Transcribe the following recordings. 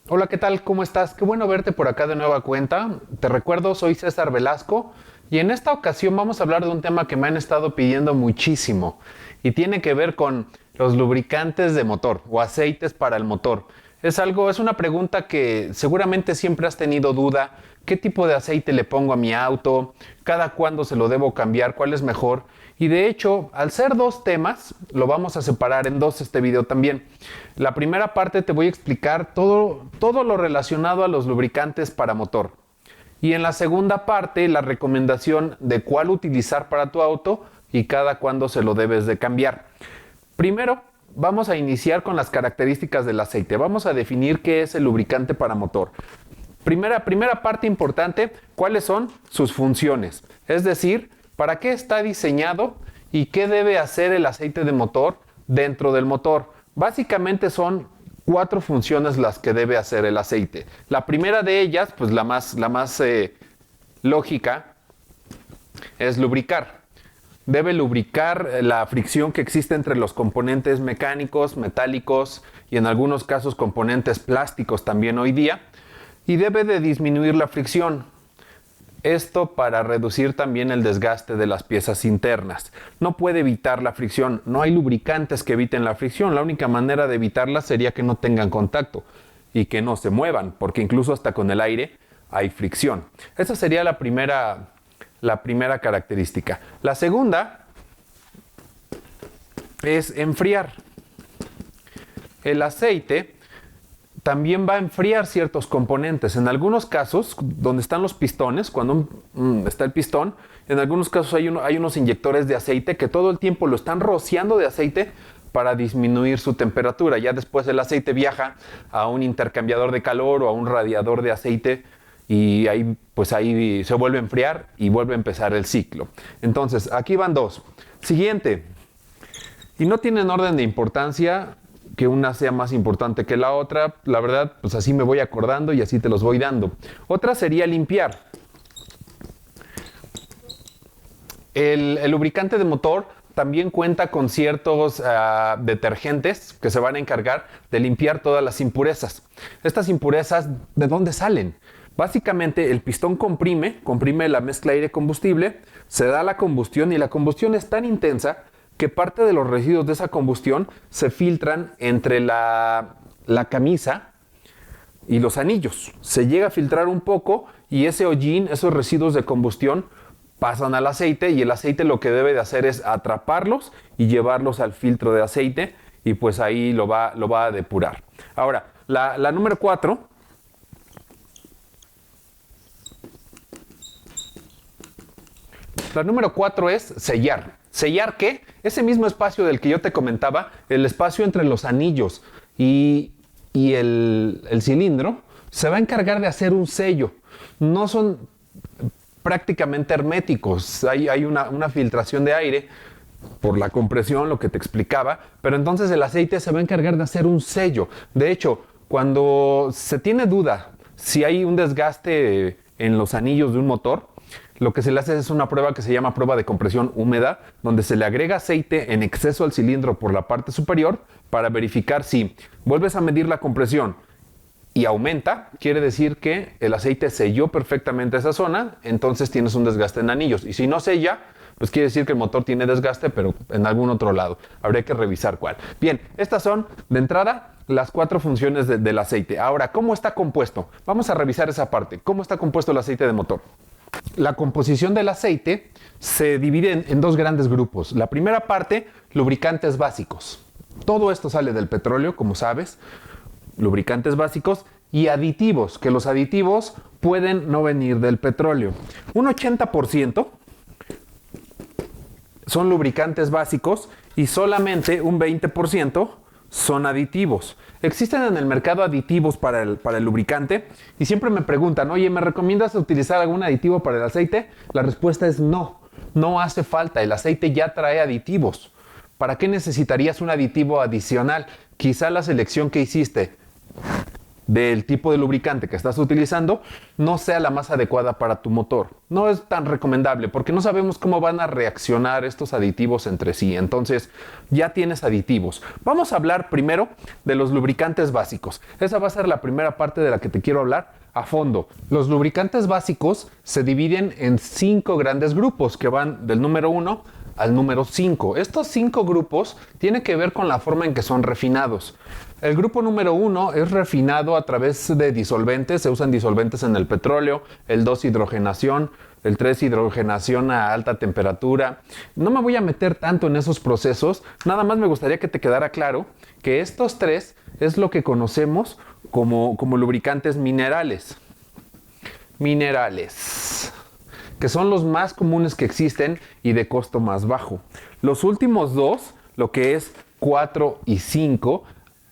Hola, ¿qué tal? ¿Cómo estás? Qué bueno verte por acá de nueva cuenta. Te recuerdo, soy César Velasco y en esta ocasión vamos a hablar de un tema que me han estado pidiendo muchísimo y tiene que ver con los lubricantes de motor o aceites para el motor. Es una pregunta que seguramente siempre has tenido duda. ¿Qué tipo de aceite le pongo a mi auto? ¿Cada cuándo se lo debo cambiar? ¿Cuál es mejor? Y de hecho, al ser dos temas, lo vamos a separar en dos este video también. La primera parte te voy a explicar todo lo relacionado a los lubricantes para motor. Y en la segunda parte, la recomendación de cuál utilizar para tu auto y cada cuándo se lo debes de cambiar. Primero, vamos a iniciar con las características del aceite. Vamos a definir qué es el lubricante para motor. Primera parte importante, ¿cuáles son sus funciones? Es decir, ¿para qué está diseñado y qué debe hacer el aceite de motor dentro del motor? Básicamente son cuatro funciones las que debe hacer el aceite. La primera de ellas, pues la más lógica, es lubricar. Debe lubricar la fricción que existe entre los componentes mecánicos, metálicos y en algunos casos componentes plásticos también hoy día. Y debe de disminuir la fricción. Esto para reducir también el desgaste de las piezas internas. No puede evitar la fricción. No hay lubricantes que eviten la fricción. La única manera de evitarla sería que no tengan contacto y que no se muevan, porque incluso hasta con el aire hay fricción. Esa sería la primera característica. La segunda es enfriar. El aceite también va a enfriar ciertos componentes. En algunos casos, donde están los pistones, cuando está el pistón, en algunos casos hay unos inyectores de aceite que todo el tiempo lo están rociando de aceite para disminuir su temperatura. Ya después el aceite viaja a un intercambiador de calor o a un radiador de aceite y ahí se vuelve a enfriar y vuelve a empezar el ciclo. Entonces, aquí van dos. Siguiente, y no tienen orden de importancia, que una sea más importante que la otra. La verdad, pues así me voy acordando y así te los voy dando. Otra sería limpiar. El lubricante de motor también cuenta con ciertos detergentes que se van a encargar de limpiar todas las impurezas. Estas impurezas, ¿de dónde salen? Básicamente el pistón comprime la mezcla aire-combustible, se da la combustión y la combustión es tan intensa que parte de los residuos de esa combustión se filtran entre la camisa y los anillos. Se llega a filtrar un poco y ese hollín, esos residuos de combustión, pasan al aceite y el aceite lo que debe de hacer es atraparlos y llevarlos al filtro de aceite y pues ahí lo va a depurar. Ahora, la número 4. La número 4 es sellar. ¿Sellar qué? Ese mismo espacio del que yo te comentaba, el espacio entre los anillos y el cilindro, se va a encargar de hacer un sello. No son prácticamente herméticos. Hay una filtración de aire por la compresión, lo que te explicaba, pero entonces el aceite se va a encargar de hacer un sello. De hecho, cuando se tiene duda si hay un desgaste en los anillos de un motor, lo que se le hace es una prueba que se llama prueba de compresión húmeda, donde se le agrega aceite en exceso al cilindro por la parte superior para verificar si vuelves a medir la compresión y aumenta, quiere decir que el aceite selló perfectamente esa zona, entonces tienes un desgaste en anillos. Y si no sella, pues quiere decir que el motor tiene desgaste, pero en algún otro lado. Habría que revisar cuál. Bien, estas son, de entrada, las cuatro funciones del aceite. Ahora, ¿cómo está compuesto? Vamos a revisar esa parte. ¿Cómo está compuesto el aceite de motor? La composición del aceite se divide en dos grandes grupos. La primera parte, lubricantes básicos. Todo esto sale del petróleo, como sabes. Lubricantes básicos y aditivos, que los aditivos pueden no venir del petróleo. Un 80% son lubricantes básicos y solamente un 20% son aditivos. Existen en el mercado aditivos para el lubricante y siempre me preguntan, oye, ¿me recomiendas utilizar algún aditivo para el aceite? La respuesta es no, no hace falta, el aceite ya trae aditivos. ¿Para qué necesitarías un aditivo adicional? Quizá la selección que hiciste del tipo de lubricante que estás utilizando no sea la más adecuada para tu motor. No es tan recomendable porque no sabemos cómo van a reaccionar estos aditivos entre sí. Entonces ya tienes aditivos. Vamos a hablar primero de los lubricantes básicos. Esa va a ser la primera parte de la que te quiero hablar a fondo. Los lubricantes básicos se dividen en 5 grandes grupos que van del número 1 al número 5. Estos 5 grupos tienen que ver con la forma en que son refinados. El grupo número 1 es refinado a través de disolventes, se usan disolventes en el petróleo, el 2 hidrogenación, el 3 hidrogenación a alta temperatura. No me voy a meter tanto en esos procesos, nada más me gustaría que te quedara claro que estos 3 es lo que conocemos como lubricantes minerales. Minerales, que son los más comunes que existen y de costo más bajo. Los últimos 2, lo que es 4 y 5,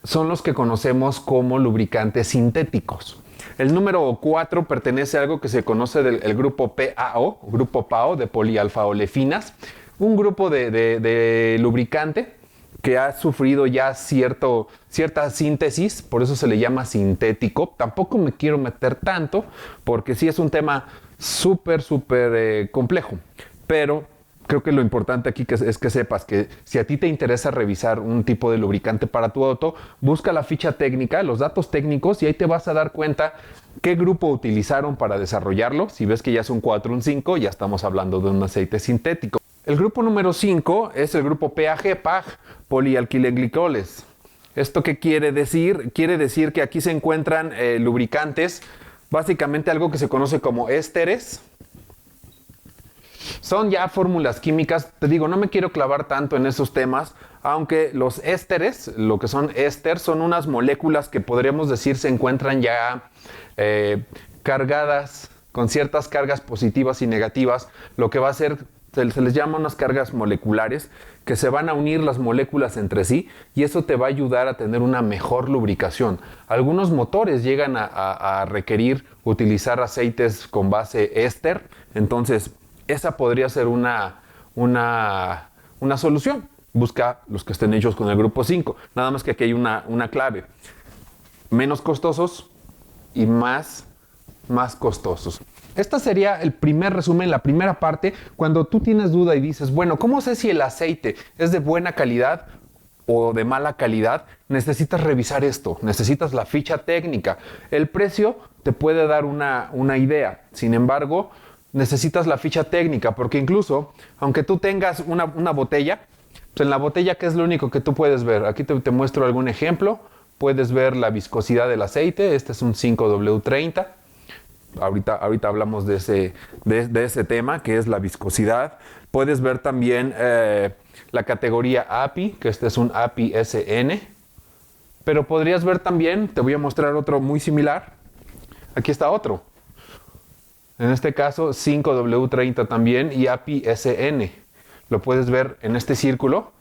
son los que conocemos como lubricantes sintéticos. El número 4 pertenece a algo que se conoce del grupo PAO, de polialfa-olefinas, un grupo de lubricante que ha sufrido ya cierta síntesis, por eso se le llama sintético. Tampoco me quiero meter tanto, porque sí es un tema súper complejo, pero creo que lo importante aquí es que sepas que si a ti te interesa revisar un tipo de lubricante para tu auto, busca la ficha técnica, los datos técnicos, y ahí te vas a dar cuenta qué grupo utilizaron para desarrollarlo. Si ves que ya es un 4 o un 5, ya estamos hablando de un aceite sintético. El grupo número 5 es el grupo PAG, polialquileglicoles. ¿Esto qué quiere decir? Quiere decir que aquí se encuentran lubricantes, básicamente algo que se conoce como ésteres. Son ya fórmulas químicas, te digo, no me quiero clavar tanto en esos temas, aunque los ésteres, lo que son éster, son unas moléculas que podríamos decir se encuentran ya cargadas con ciertas cargas positivas y negativas, lo que va a hacer, se les llama unas cargas moleculares, que se van a unir las moléculas entre sí y eso te va a ayudar a tener una mejor lubricación. Algunos motores llegan a requerir utilizar aceites con base éster, entonces esa podría ser una solución. Busca los que estén hechos con el grupo 5. Nada más que aquí hay una clave. Menos costosos y más costosos. Este sería el primer resumen, la primera parte. Cuando tú tienes duda y dices, bueno, ¿cómo sé si el aceite es de buena calidad o de mala calidad? Necesitas revisar esto, necesitas la ficha técnica. El precio te puede dar una idea. Sin embargo, necesitas la ficha técnica, porque incluso, aunque tú tengas una botella, pues en la botella, ¿qué es lo único que tú puedes ver? Aquí te muestro algún ejemplo. Puedes ver la viscosidad del aceite. Este es un 5W30. Ahorita hablamos de ese tema, que es la viscosidad. Puedes ver también la categoría API, que este es un API SN. Pero podrías ver también, te voy a mostrar otro muy similar. Aquí está otro. En este caso 5W30 también y API SN. Lo puedes ver en este círculo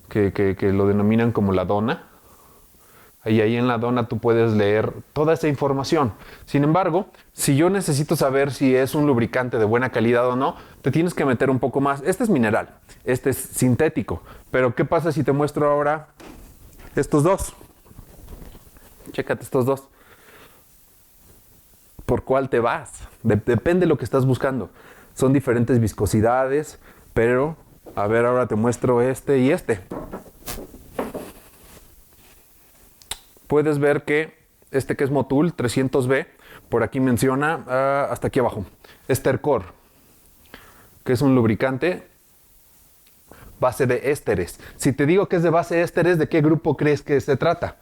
que lo denominan como la dona. Ahí en la dona tú puedes leer toda esa información. Sin embargo, si yo necesito saber si es un lubricante de buena calidad o no, te tienes que meter un poco más. Este es mineral, este es sintético. Pero ¿qué pasa si te muestro ahora estos dos? Chécate estos dos. ¿Por cuál te vas? Depende de lo que estás buscando. Son diferentes viscosidades, pero a ver, ahora te muestro este y este. Puedes ver que este que es Motul 300B, por aquí menciona hasta aquí abajo, Estercor, que es un lubricante base de ésteres. Si te digo que es de base de ésteres, ¿de qué grupo crees que se trata?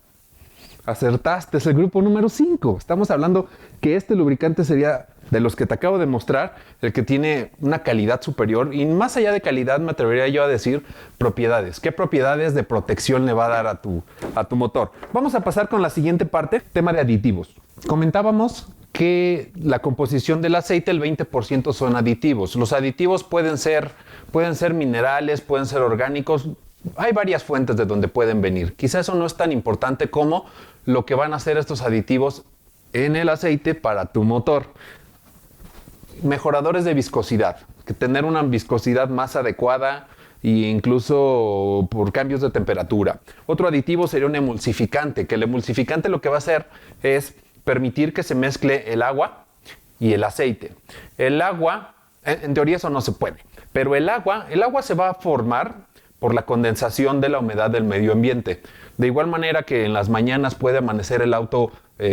Acertaste, es el grupo número 5. Estamos hablando que este lubricante sería, de los que te acabo de mostrar, el que tiene una calidad superior, y más allá de calidad me atrevería yo a decir propiedades. ¿Qué propiedades de protección le va a dar a tu motor? Vamos a pasar con la siguiente parte, tema de aditivos. Comentábamos que la composición del aceite, el 20% son aditivos. Los aditivos pueden ser minerales, pueden ser orgánicos. Hay varias fuentes de donde pueden venir. Quizás eso no es tan importante como lo que van a hacer estos aditivos en el aceite para tu motor. Mejoradores de viscosidad, que tener una viscosidad más adecuada e incluso por cambios de temperatura. Otro aditivo sería un emulsificante, que el emulsificante lo que va a hacer es permitir que se mezcle el agua y el aceite. El agua, en teoría eso no se puede, pero el agua se va a formar por la condensación de la humedad del medio ambiente. De igual manera que en las mañanas puede amanecer el auto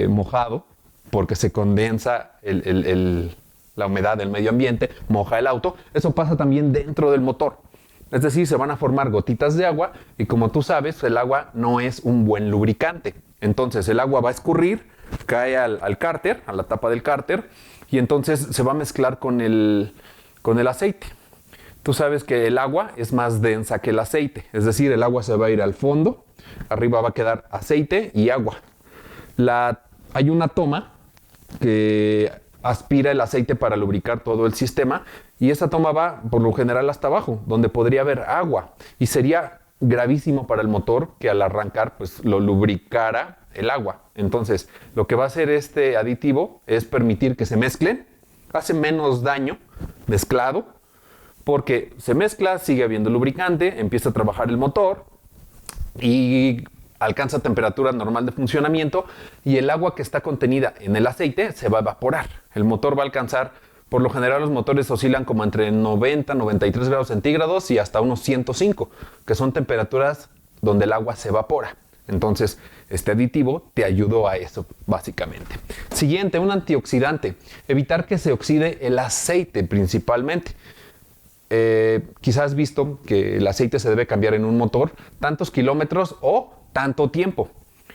mojado, porque se condensa la humedad del medio ambiente, moja el auto. Eso pasa también dentro del motor. Es decir, se van a formar gotitas de agua y como tú sabes, el agua no es un buen lubricante. Entonces el agua va a escurrir, cae al cárter, a la tapa del cárter, y entonces se va a mezclar con el aceite. Tú sabes que el agua es más densa que el aceite, es decir, el agua se va a ir al fondo, arriba va a quedar aceite y agua. Hay una toma que aspira el aceite para lubricar todo el sistema y esa toma va por lo general hasta abajo, donde podría haber agua, y sería gravísimo para el motor que al arrancar pues lo lubricara el agua. Entonces lo que va a hacer este aditivo es permitir que se mezclen, hace menos daño mezclado, porque se mezcla, sigue habiendo lubricante, empieza a trabajar el motor y alcanza temperatura normal de funcionamiento, y el agua que está contenida en el aceite se va a evaporar. El motor va a alcanzar, por lo general los motores oscilan como entre 90, 93 grados centígrados y hasta unos 105, que son temperaturas donde el agua se evapora. Entonces, este aditivo te ayudó a eso, básicamente. Siguiente, un antioxidante. Evitar que se oxide el aceite principalmente. Quizás has visto que el aceite se debe cambiar en un motor tantos kilómetros o tanto tiempo.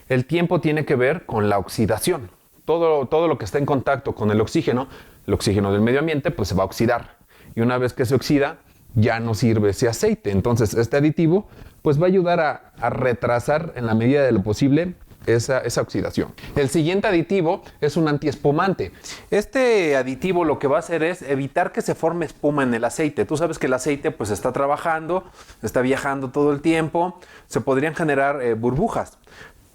El tiempo tiene que ver con la oxidación. Todo lo que está en contacto con el oxígeno del medio ambiente, pues se va a oxidar. Y una vez que se oxida, ya no sirve ese aceite. Entonces, este aditivo pues va a ayudar a retrasar en la medida de lo posible esa oxidación. El siguiente aditivo es un antiespumante. Este aditivo lo que va a hacer es evitar que se forme espuma en el aceite. Tú sabes que el aceite pues está trabajando, está viajando todo el tiempo, se podrían generar burbujas.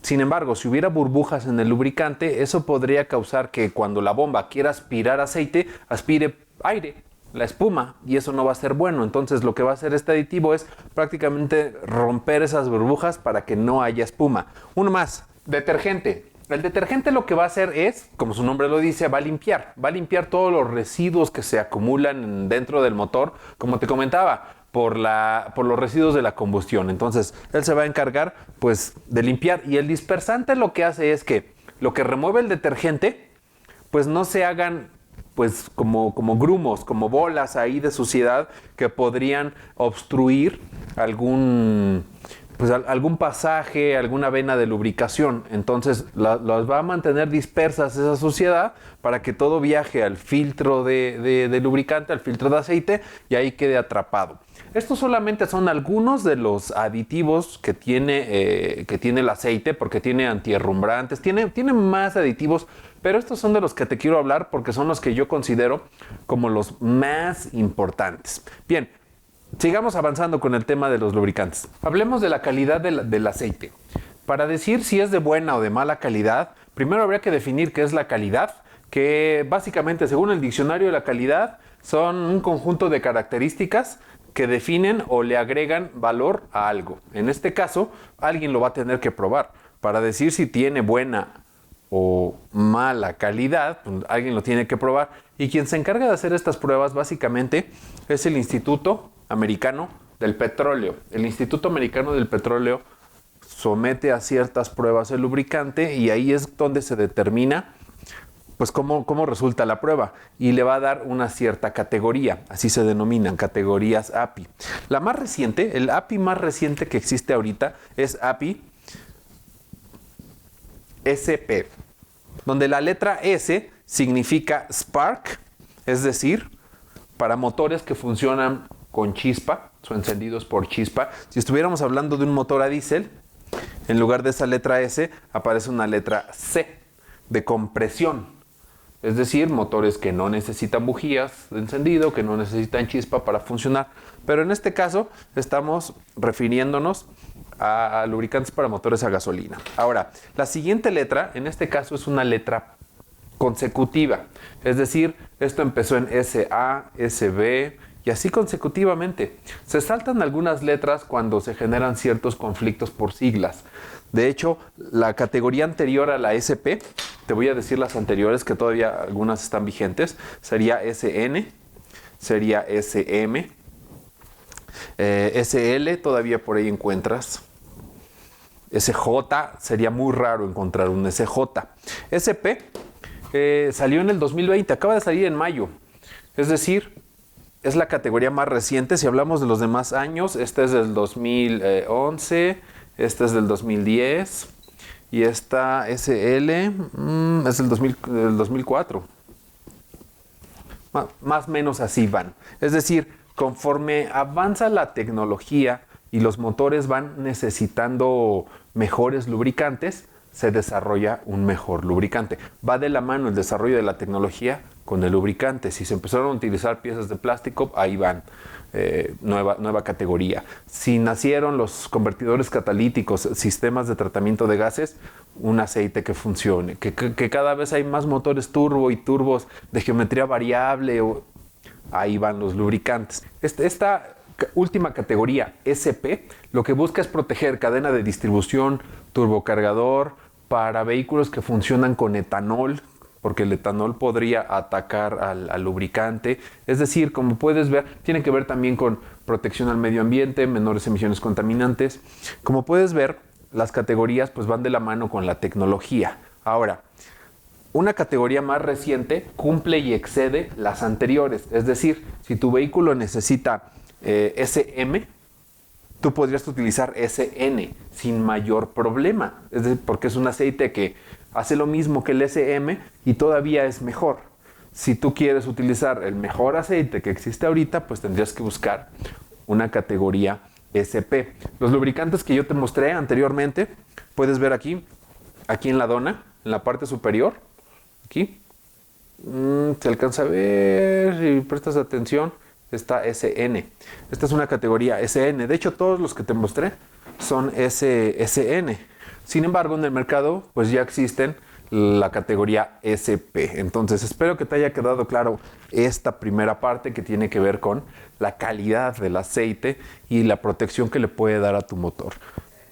Sin embargo, si hubiera burbujas en el lubricante, eso podría causar que cuando la bomba quiera aspirar aceite, aspire aire, la espuma, y eso no va a ser bueno. Entonces lo que va a hacer este aditivo es prácticamente romper esas burbujas para que no haya espuma. Uno más. Detergente. El detergente lo que va a hacer es, como su nombre lo dice, va a limpiar todos los residuos que se acumulan dentro del motor, como te comentaba, por los residuos de la combustión. Entonces, él se va a encargar, pues, de limpiar. Y el dispersante lo que hace es que lo que remueve el detergente, pues, no se hagan, pues, como grumos, como bolas ahí de suciedad que podrían obstruir algún pasaje, alguna vena de lubricación. Entonces las va a mantener dispersas esa suciedad para que todo viaje al filtro de lubricante, al filtro de aceite, y ahí quede atrapado. Estos solamente son algunos de los aditivos que tiene el aceite, porque tiene antierrumbrantes, tiene más aditivos, pero estos son de los que te quiero hablar porque son los que yo considero como los más importantes. Bien. Sigamos avanzando con el tema de los lubricantes. Hablemos de la calidad del aceite. Para decir si es de buena o de mala calidad, primero habría que definir qué es la calidad, que básicamente, según el diccionario de la calidad, son un conjunto de características que definen o le agregan valor a algo. En este caso, alguien lo va a tener que probar. Para decir si tiene buena o mala calidad, pues alguien lo tiene que probar. Y quien se encarga de hacer estas pruebas básicamente es el Instituto Americano del Petróleo. El Instituto Americano del Petróleo somete a ciertas pruebas el lubricante y ahí es donde se determina pues cómo resulta la prueba, y le va a dar una cierta categoría, así se denominan, categorías API. La más reciente, el API más reciente que existe ahorita es API SP, donde la letra S significa spark, es decir, para motores que funcionan con chispa, o encendidos por chispa. Si estuviéramos hablando de un motor a diésel, en lugar de esa letra S aparece una letra C, de compresión. Es decir, motores que no necesitan bujías de encendido, que no necesitan chispa para funcionar. Pero en este caso estamos refiriéndonos a lubricantes para motores a gasolina. Ahora, la siguiente letra, en este caso, es una letra consecutiva. Es decir, esto empezó en SA, SB y así consecutivamente. Se saltan algunas letras cuando se generan ciertos conflictos por siglas. De hecho, la categoría anterior a la SP, te voy a decir las anteriores que todavía algunas están vigentes, sería SN, sería SM, SL todavía por ahí encuentras. SJ, sería muy raro encontrar un SJ. SP salió en el 2020, acaba de salir en mayo. Es decir, es la categoría más reciente. Si hablamos de los demás años, este es del 2011, este es del 2010 y esta SL es del 2004. Más o menos así van. Es decir, conforme avanza la tecnología y los motores van necesitando mejores lubricantes, se desarrolla un mejor lubricante. Va de la mano el desarrollo de la tecnología con el lubricante. Si se empezaron a utilizar piezas de plástico, ahí van, nueva categoría. Si nacieron los convertidores catalíticos, sistemas de tratamiento de gases, un aceite que funcione. Que cada vez hay más motores turbo y turbos de geometría variable, ahí van los lubricantes. Esta última categoría, SP, lo que busca es proteger cadena de distribución, turbocargador, para vehículos que funcionan con etanol, porque el etanol podría atacar al lubricante. Es decir, como puedes ver, tiene que ver también con protección al medio ambiente, menores emisiones contaminantes. Como puedes ver, las categorías pues van de la mano con la tecnología. Ahora, una categoría más reciente cumple y excede las anteriores. Es decir, si tu vehículo necesita SM, tú podrías utilizar SN sin mayor problema. Es decir, porque es un aceite que hace lo mismo que el SM y todavía es mejor. Si tú quieres utilizar el mejor aceite que existe ahorita, pues tendrías que buscar una categoría SP. Los lubricantes que yo te mostré anteriormente, puedes ver aquí en la dona, en la parte superior, aquí, se alcanza a ver si prestas atención, está SN. Esta es una categoría SN. De hecho, todos los que te mostré son SN. Sin embargo, en el mercado pues ya existen la categoría SP. Entonces, espero que te haya quedado claro esta primera parte que tiene que ver con la calidad del aceite y la protección que le puede dar a tu motor.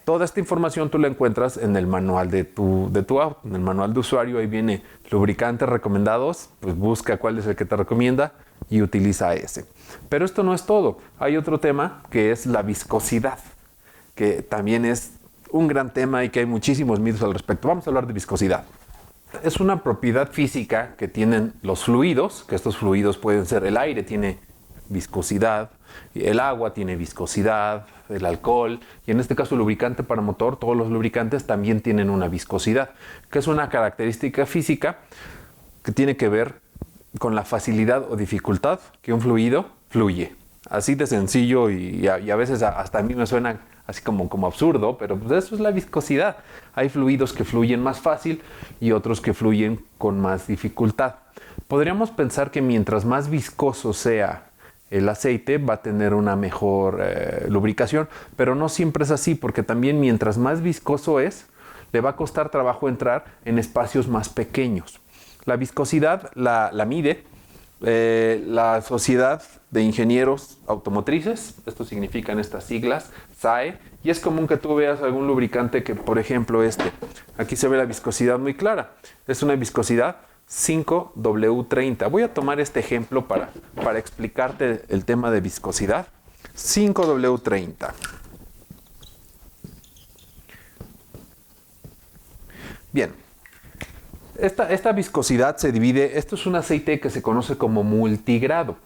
Toda esta información tú la encuentras en el manual de tu auto, en el manual de usuario. Ahí viene lubricantes recomendados, pues busca cuál es el que te recomienda y utiliza ese. Pero esto no es todo. Hay otro tema que es la viscosidad, que también es un gran tema y que hay muchísimos mitos al respecto. Vamos a hablar de viscosidad. Es una propiedad física que tienen los fluidos, que estos fluidos pueden ser el aire, tiene viscosidad, el agua tiene viscosidad, el alcohol, y en este caso el lubricante para motor, todos los lubricantes también tienen una viscosidad, que es una característica física que tiene que ver con la facilidad o dificultad que un fluido fluye. Así de sencillo y a veces hasta a mí me suena así como absurdo, pero pues eso es la viscosidad. Hay fluidos que fluyen más fácil y otros que fluyen con más dificultad. Podríamos pensar que mientras más viscoso sea el aceite va a tener una mejor lubricación, pero no siempre es así, porque también mientras más viscoso es, le va a costar trabajo entrar en espacios más pequeños. La viscosidad la mide la Sociedad de Ingenieros Automotrices, esto significan estas siglas, SAE, y es común que tú veas algún lubricante que, por ejemplo, aquí se ve la viscosidad muy clara, es una viscosidad 5W30. Voy a tomar este ejemplo para explicarte el tema de viscosidad. 5W30. Bien. Esta viscosidad se divide, esto es un aceite que se conoce como multigrado.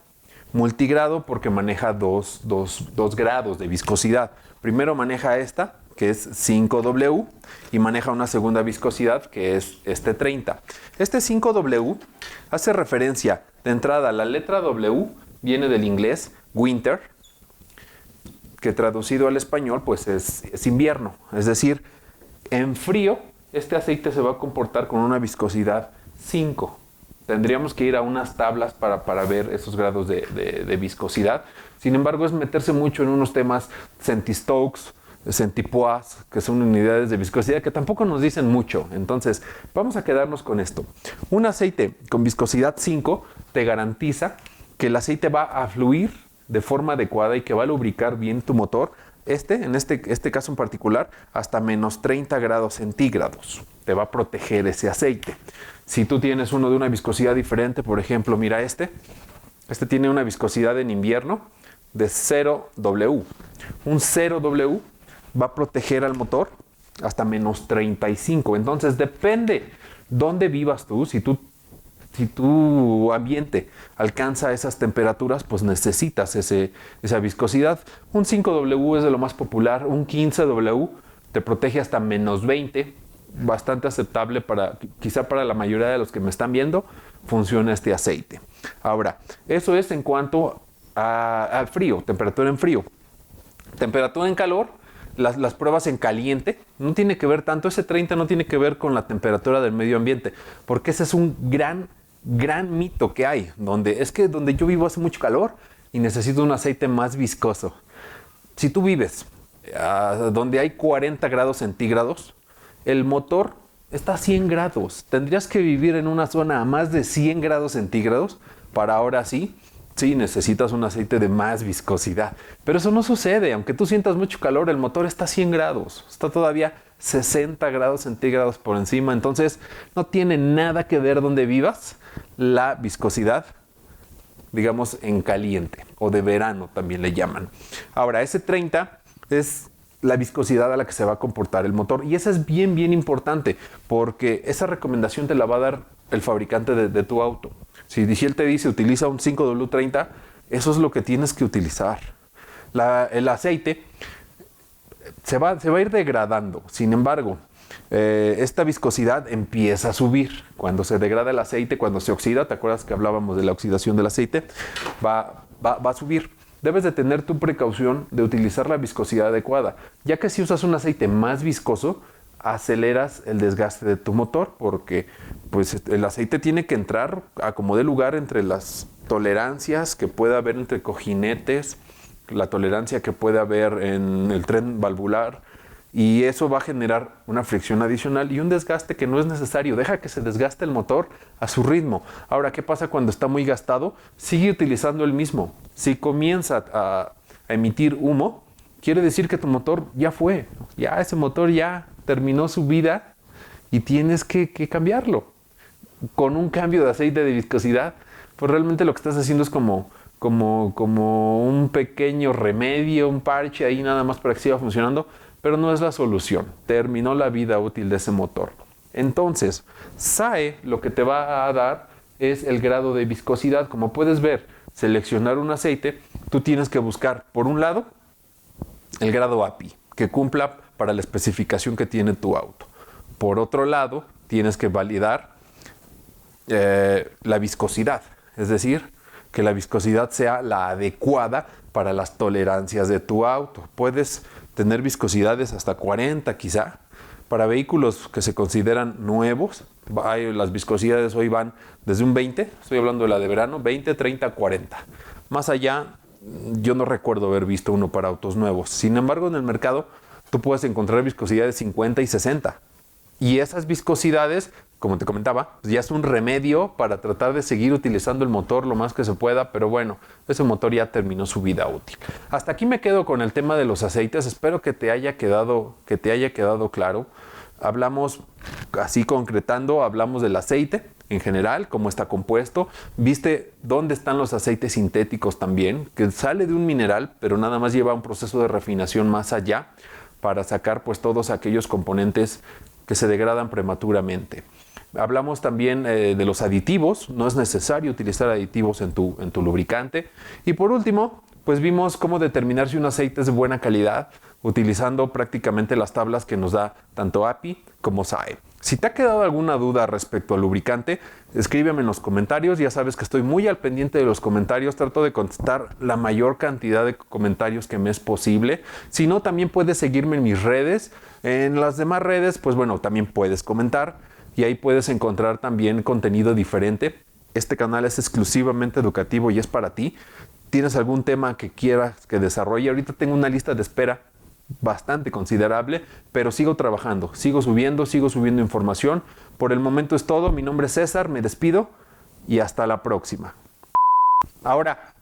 Multigrado porque maneja dos grados de viscosidad. Primero maneja esta, que es 5W, y maneja una segunda viscosidad, que es 30. Este 5W hace referencia de entrada a la letra W, viene del inglés winter, que traducido al español pues es invierno. Es decir, en frío, este aceite se va a comportar con una viscosidad 5. Tendríamos que ir a unas tablas para ver esos grados de viscosidad. Sin embargo, es meterse mucho en unos temas centistokes, centipoise, que son unidades de viscosidad que tampoco nos dicen mucho. Entonces, vamos a quedarnos con esto. Un aceite con viscosidad 5 te garantiza que el aceite va a fluir de forma adecuada y que va a lubricar bien tu motor, en este caso en particular, hasta menos 30 grados centígrados. Te va a proteger ese aceite. Si tú tienes uno de una viscosidad diferente, por ejemplo, mira este tiene una viscosidad en invierno de 0W. Un 0W va a proteger al motor hasta menos 35. Entonces depende dónde vivas tú. Si tu ambiente alcanza esas temperaturas, pues necesitas esa viscosidad. Un 5W es de lo más popular. Un 15W te protege hasta menos 20. Bastante aceptable quizá para la mayoría de los que me están viendo, funciona este aceite. Ahora, eso es en cuanto al frío, temperatura en frío. Temperatura en calor, las pruebas en caliente, no tiene que ver tanto, ese 30 no tiene que ver con la temperatura del medio ambiente, porque ese es un gran mito que hay, donde yo vivo hace mucho calor y necesito un aceite más viscoso. Si tú vives donde hay 40 grados centígrados, el motor está a 100 grados. Tendrías que vivir en una zona a más de 100 grados centígrados para ahora sí necesitas un aceite de más viscosidad. Pero eso no sucede. Aunque tú sientas mucho calor, el motor está a 100 grados. Está todavía 60 grados centígrados por encima. Entonces, no tiene nada que ver donde vivas la viscosidad, digamos, en caliente o de verano también le llaman. Ahora, ese 30 es la viscosidad a la que se va a comportar el motor. Y esa es bien importante, porque esa recomendación te la va a dar el fabricante de tu auto. Si él te dice utiliza un 5W30, eso es lo que tienes que utilizar. El aceite se va a ir degradando. Sin embargo, esta viscosidad empieza a subir. Cuando se degrada el aceite, cuando se oxida, ¿te acuerdas que hablábamos de la oxidación del aceite? Va a subir. Debes de tener tu precaución de utilizar la viscosidad adecuada, ya que si usas un aceite más viscoso, aceleras el desgaste de tu motor, porque pues, el aceite tiene que entrar a como dé lugar entre las tolerancias que pueda haber entre cojinetes, la tolerancia que puede haber en el tren valvular, y eso va a generar una fricción adicional y un desgaste que no es necesario. Deja que se desgaste el motor a su ritmo. Ahora, ¿qué pasa cuando está muy gastado? Sigue utilizando el mismo. Si comienza a emitir humo, quiere decir que tu motor ya fue. Ya ese motor ya terminó su vida y tienes que cambiarlo. Con un cambio de aceite de viscosidad, pues realmente lo que estás haciendo es como un pequeño remedio, un parche ahí nada más para que siga funcionando, pero no es la solución. Terminó la vida útil de ese motor. Entonces, SAE lo que te va a dar es el grado de viscosidad. Como puedes ver, seleccionar un aceite, tú tienes que buscar, por un lado, el grado API, que cumpla para la especificación que tiene tu auto. Por otro lado, tienes que validar la viscosidad, es decir, que la viscosidad sea la adecuada para las tolerancias de tu auto. Puedes tener viscosidades hasta 40 quizá. Para vehículos que se consideran nuevos, las viscosidades hoy van desde un 20, estoy hablando de la de verano, 20, 30, 40. Más allá, yo no recuerdo haber visto uno para autos nuevos. Sin embargo, en el mercado tú puedes encontrar viscosidades 50 y 60. Y esas viscosidades, como te comentaba, pues ya es un remedio para tratar de seguir utilizando el motor lo más que se pueda, pero bueno, ese motor ya terminó su vida útil. Hasta aquí me quedo con el tema de los aceites. Espero que te haya quedado claro. Hablamos, así concretando, hablamos del aceite en general, cómo está compuesto. Viste dónde están los aceites sintéticos también, que sale de un mineral, pero nada más lleva un proceso de refinación más allá para sacar pues todos aquellos componentes que se degradan prematuramente. Hablamos también de los aditivos. No es necesario utilizar aditivos en tu lubricante. Y por último, pues vimos cómo determinar si un aceite es de buena calidad utilizando prácticamente las tablas que nos da tanto API como SAE. Si te ha quedado alguna duda respecto al lubricante, escríbeme en los comentarios. Ya sabes que estoy muy al pendiente de los comentarios. Trato de contestar la mayor cantidad de comentarios que me es posible. Si no, también puedes seguirme en mis redes. En las demás redes, pues bueno, también puedes comentar y ahí puedes encontrar también contenido diferente. Este canal es exclusivamente educativo y es para ti. ¿Tienes algún tema que quieras que desarrolle? Ahorita tengo una lista de espera bastante considerable, pero sigo trabajando, sigo subiendo información. Por el momento es todo. Mi nombre es César, me despido y hasta la próxima. Ahora,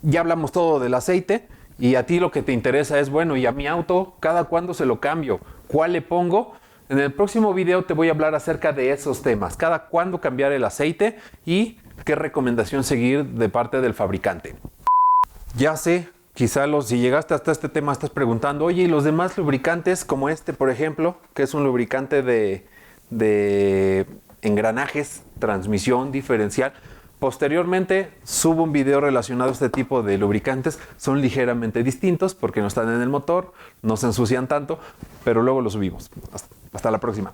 ya hablamos todo del aceite y a ti lo que te interesa es, bueno, ¿y a mi auto cada cuándo se lo cambio? ¿Cuál le pongo? En el próximo video te voy a hablar acerca de esos temas, cada cuándo cambiar el aceite y qué recomendación seguir de parte del fabricante. Ya sé, quizá si llegaste hasta este tema estás preguntando, oye, ¿y los demás lubricantes como este, por ejemplo, que es un lubricante de engranajes, transmisión, diferencial? Posteriormente subo un video relacionado a este tipo de lubricantes. Son ligeramente distintos porque no están en el motor, no se ensucian tanto, pero luego los subimos. Hasta la próxima.